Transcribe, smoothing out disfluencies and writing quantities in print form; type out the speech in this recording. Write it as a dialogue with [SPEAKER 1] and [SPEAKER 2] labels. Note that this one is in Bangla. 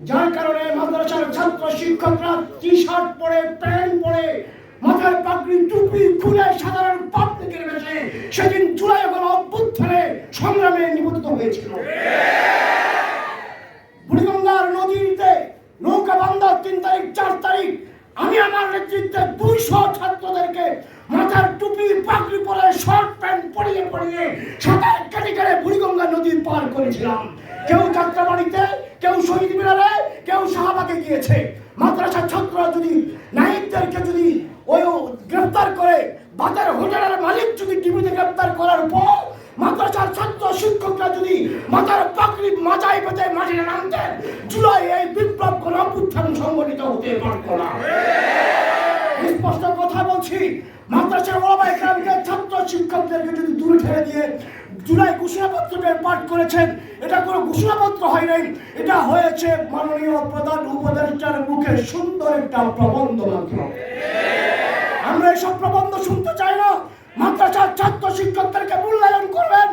[SPEAKER 1] যার কারণে মাদ্রাসার ছাত্র শিক্ষকরা টি শার্ট পরে, প্যান্ট পরে, মাথায় পাগড়ি টুপি খুলে সাধারণ পাবলিকের বেশে সেদিন জুলাই অভ্যুত্থানে সংগ্রামে নিবেদিত হয়েছিল। বুড়িগঙ্গার নদীতে নৌকা বান্ধার 3 তারিখ 4 তারিখ আমি আমার নেতৃত্বে 200 ছাত্রদেরকে মাথার টুপি পাগড়ি পরে শর্ট প্যান্ট পরিয়ে সাঁতার কেটে বুড়িগঙ্গা নদী পার করেছিলাম। কেউ যাত্রাবাড়িতে, কেউ শহীদ মিনারে, কেউ শাহবাগে গিয়েছে। মাদ্রাসার ছাত্ররা যদি নাহিদদেরকে যদি ওই গ্রেফতার করে, বাজার হোটেলের মালিক যদি টিভিতে গ্রেফতার করার পর মাদ্রাসার ছাত্র শিক্ষকরা যদি মাথার পাগড়ি মাথায় বেঁধে মাটিতে নামতেন, জুলাই এই বিপ্লব কোন অভ্যুত্থান সংগঠিত হতে পারত না। স্পষ্ট কথা বলছি, মাদ্রাসার ওলামায়ে কেরামকে ছাত্র শিক্ষকদেরকে যদি দূরে ঠেলে দিয়ে জুলাই ঘোষণাপত্র পাঠ করেছেন, এটা কোনো ঘোষণাপত্র হয় নাই, এটা হয়েছে মাননীয় প্রধান উপদেষ্টার মুখে সুন্দর একটা প্রবন্ধ মাত্র। আমরা এসব প্রবন্ধ শুনতে চাই না। মাদ্রাসার ছাত্র শিক্ষকদেরকে মূল্যায়ন করবেন,